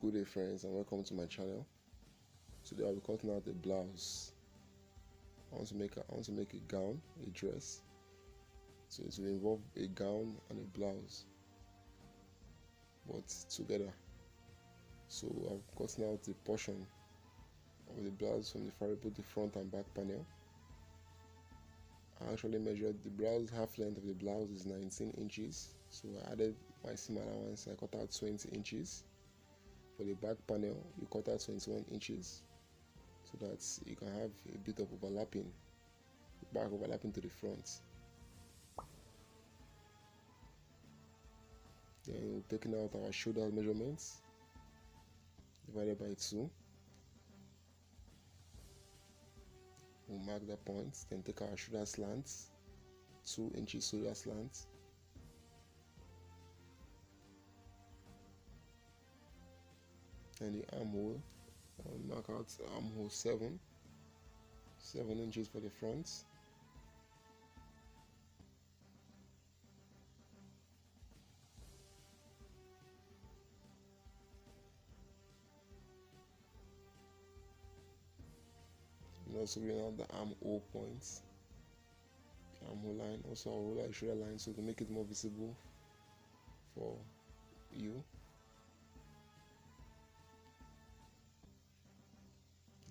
Good day friends, and welcome to my channel. Today I'll be cutting out a blouse. I want to make a gown, a dress. So it will involve a gown and a blouse, but together. So I'm cutting out the portion of the blouse from both the front and back panel. I actually measured the blouse. Half length of the blouse is 19 inches, so I added my seam allowance. I cut out 20 inches. For the back panel, you cut out 21 inches so that you can have a bit of overlapping, the back overlapping to the front. Then we're taking out our shoulder measurements, divided by 2. We'll mark the points, then take our shoulder slants, 2 inches shoulder slants. And the armhole, I'll mark out armhole 7 inches for the front. And also bring out the armhole points, the armhole line. Also I'll roll out the shoulder line so to make it more visible for you.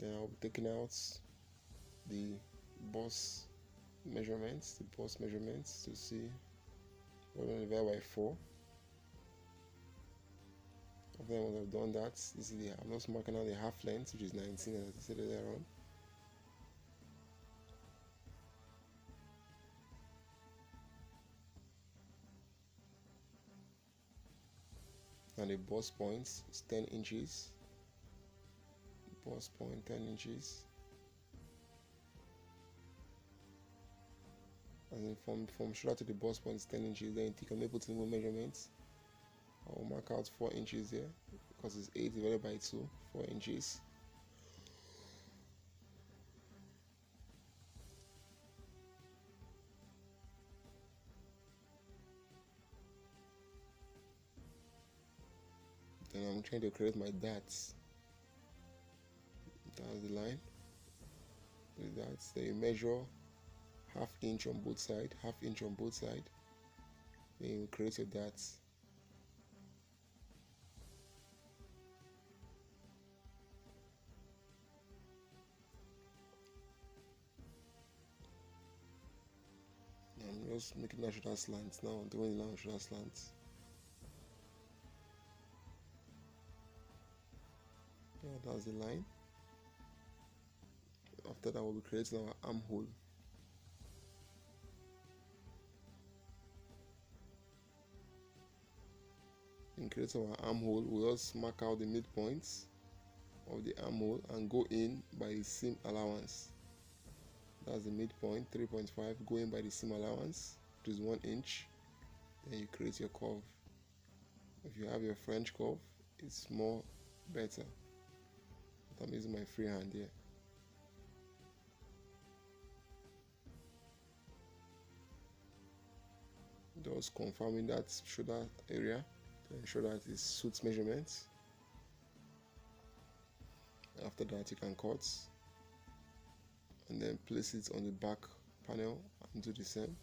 Then I'll be taking out the bust measurements, to see what I'm divided by 4. After once I've done that, I'm just marking out the half length, which is 19 as I said earlier on. And the bust points is 10 inches. Bust point 10 inches. And then from shoulder to the bust point is 10 inches. Then you can make multiple measurements. I will mark out 4 inches there because it's 8 divided by 2, 4 inches. Then I'm trying to create my darts. That's the line. With that, then you measure half inch on both sides, then you create your darts. I'm just making that shoulder slants now. I'm doing the line shoulder slants. Yeah, that's the line. After that, we'll be creating our armhole. In creating our armhole, we'll just mark out the midpoints of the armhole and go in by the seam allowance. That's the midpoint, 3.5. Go in by the seam allowance, which is 1 inch. Then you create your curve. If you have your French curve, it's more better. But I'm using my free hand here. Just confirming that shoulder area to ensure that it suits measurements. After that, you can cut and then place it on the back panel and do the same.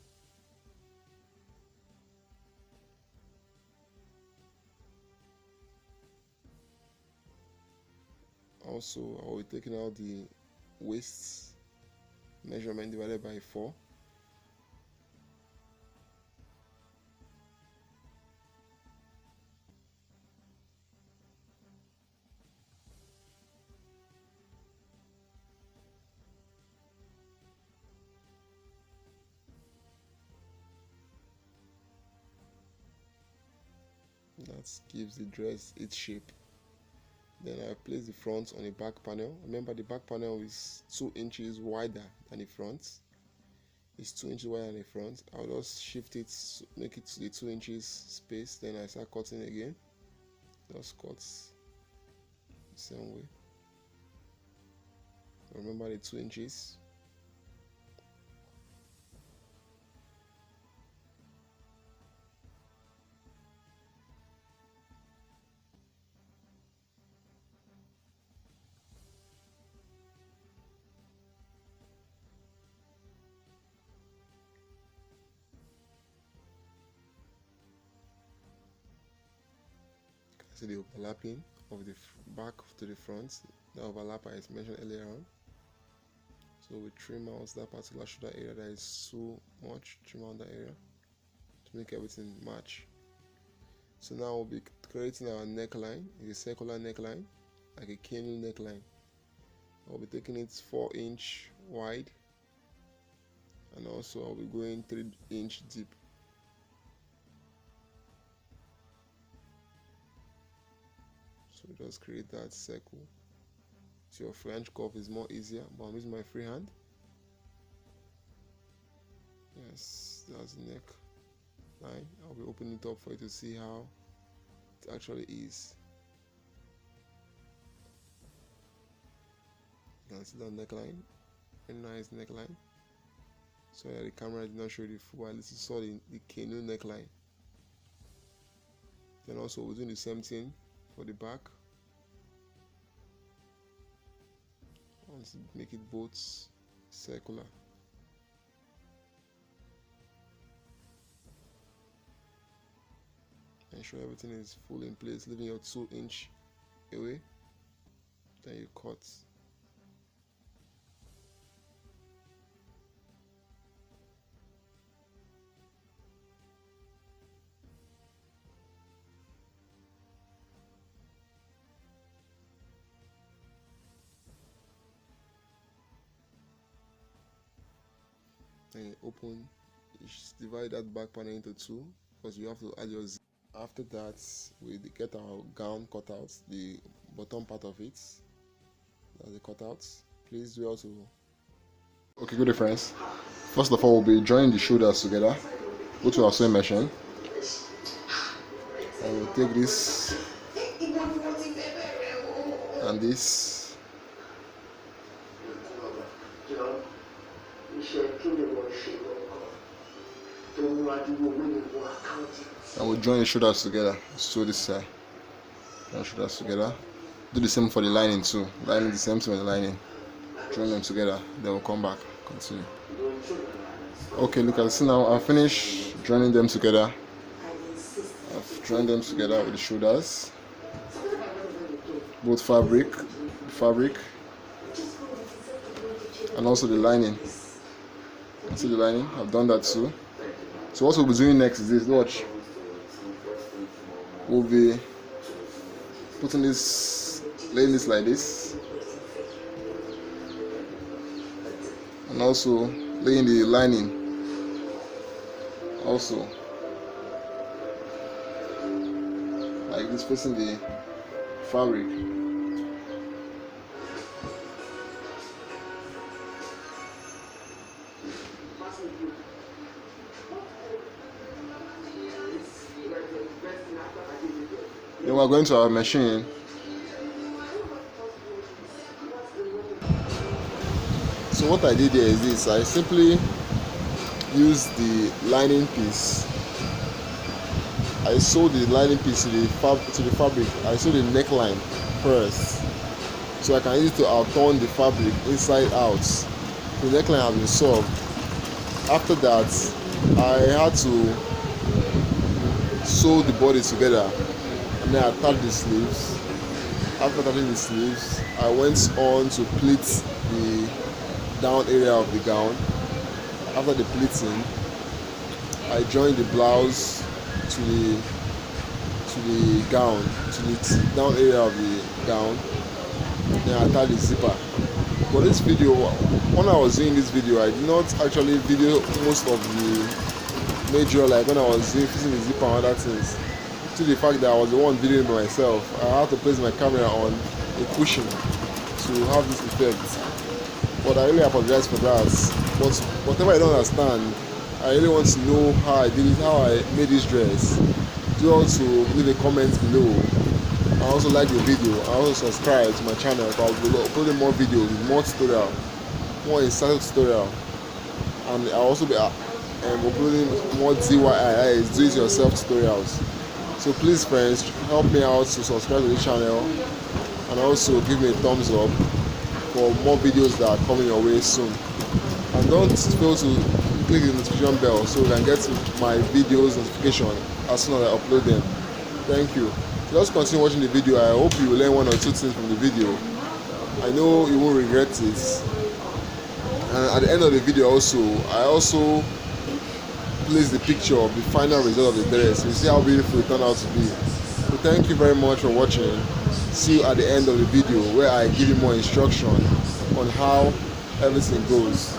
Also, I will be taking out the waist measurement divided by 4. That gives the dress its shape. Then I place the front on the back panel. Remember, the back panel is 2 inches wider than the front. It's 2 inches wider than the front. I'll just shift it, make it to the 2 inches space. Then I start cutting again. Just cut the same way. Remember the 2 inches. See the overlapping of the back to the front, the overlap I mentioned earlier on. So we trim out that particular shoulder area that is so much, trim out that area to make everything match. So now we'll be creating our neckline. It's a circular neckline, like a canoe neckline. I'll be taking it 4-inch wide, and also I'll be going 3-inch deep. So just create that circle. So your French curve is more easier, but I'm using my free hand. Yes, that's the neck line. I'll be opening it up for you to see how it actually is. You can see that neckline, very nice neckline. So yeah, the camera did not show you the full, at least you saw the canoe neckline. Then also we're doing the same thing for the back. I want to make it both circular. Ensure everything is fully in place, leaving your 2-inch away. Then you cut. Then you open, you divide that back panel into 2 because you have to add your zip. After that, we get our gown cut out, the bottom part of it. That's the cutouts. Please do also. Okay, good friends. First of all, we'll be joining the shoulders together. Go to our sewing machine, and we'll take this and this. And we'll join the shoulders together. Sew this side. Join shoulders together. Do the same for the lining too. Lining the same thing with the lining. Join them together. Then we'll come back. Continue. Okay, look at this now. I've finished joining them together. I've joined them together with the shoulders. Both fabric, and also the lining. See the lining? I've done that too. So what we'll be doing next is this. Watch. We'll be putting this, laying this like this, and also laying the lining also like this, facing the fabric. Then we're going to our machine. So what I did here is this. I simply used the lining piece. I sewed the lining piece to the fabric. I sewed the neckline first, so I can use it to outturn the fabric inside out. The neckline has been sewn. After that, I had to sew the body together. And then I attached the sleeves. After attaching the sleeves, I went on to pleat the down area of the gown. After the pleating, I joined the blouse to the gown, to the down area of the gown. Then I attached the zipper. For this video, when I was doing this video, I did not actually video most of the major, like when I was doing fixing the zipper and other things. To the fact that I was the one videoing by myself, I had to place my camera on a cushion to have this effect. But I really apologize for that. But whatever I don't understand, I really want to know how I did it, how I made this dress. Do also leave a comment below. I also like the video. I also subscribe to my channel. I'll be uploading more videos with more tutorial, more insightful tutorial, and I'll also be uploading more DIYs, do-it-yourself tutorials. So please friends, help me out to subscribe to the channel and also give me a thumbs up for more videos that are coming your way soon. And don't fail to click the notification bell so you can get my videos notification as soon as I upload them. Thank you. Just continue watching the video. I hope you will learn one or two things from the video. I know you won't regret it. And at the end of the video I also place the picture of the final result of the dress. You see how beautiful it turned out to be. So thank you very much for watching. See you at the end of the video where I give you more instruction on how everything goes.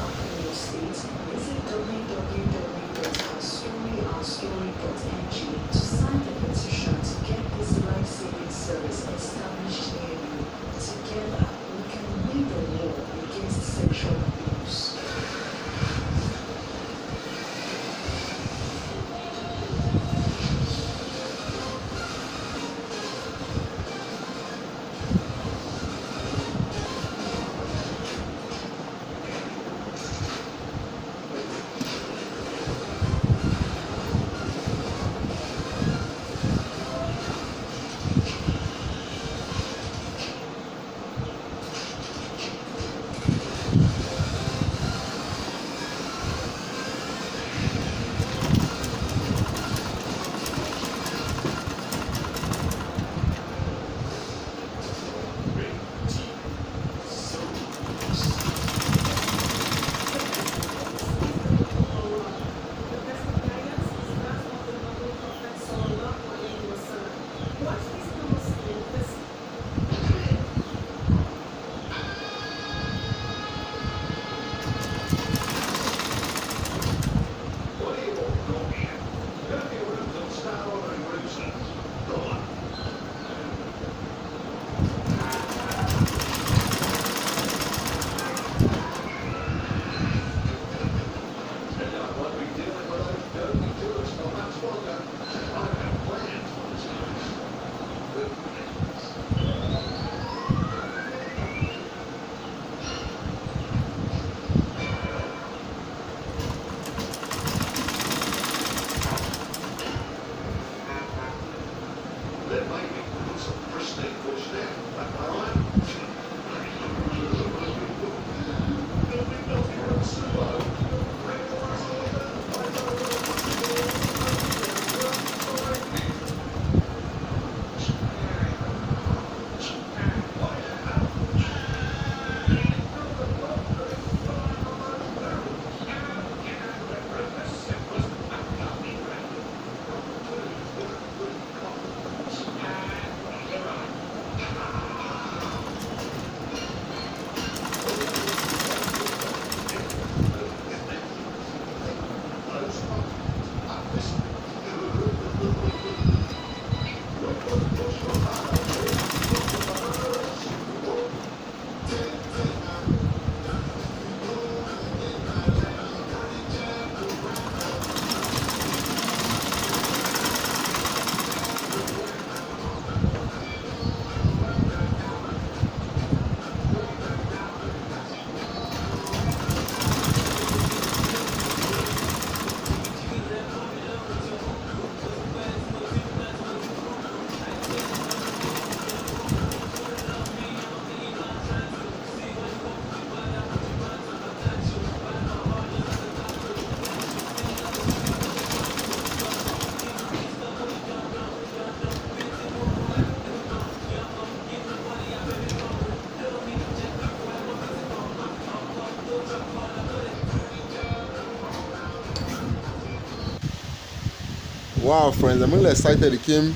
Wow, friends, I'm really excited it came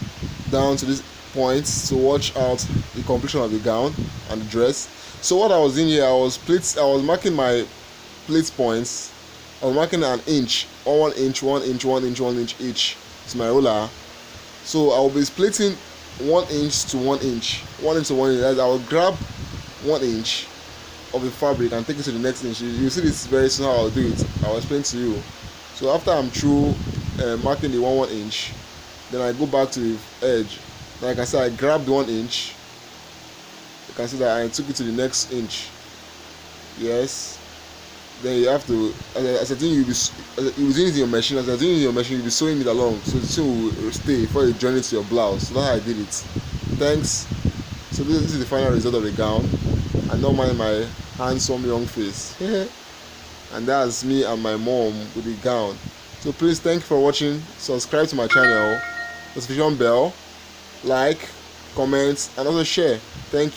down to this point to watch out the completion of the gown and the dress. So what I was in here, I was marking my plate points. I was marking an inch, or 1 inch, 1 inch, 1 inch, 1 inch each to my ruler. So I will be splitting 1 inch to 1 inch, 1 inch to 1 inch. I will grab 1 inch of the fabric and take it to the next inch. You see this very soon how I'll do it. I'll explain to you. So after I'm through marking the 1 inch, then I go back to the edge. Like I said, I grabbed 1 inch. You can see that I took it to the next inch. Yes. Then you have to, as I think you'll be using your machine. As I think your machine, you'll be sewing it along, so the seam will stay before you join it to your blouse. So that's how I did it. Thanks. So this is the final result of the gown. And don't mind my handsome young face. And that's me and my mom with the gown. So please, thank you for watching. Subscribe to my channel, notification bell, like, comment, and also share. Thank you.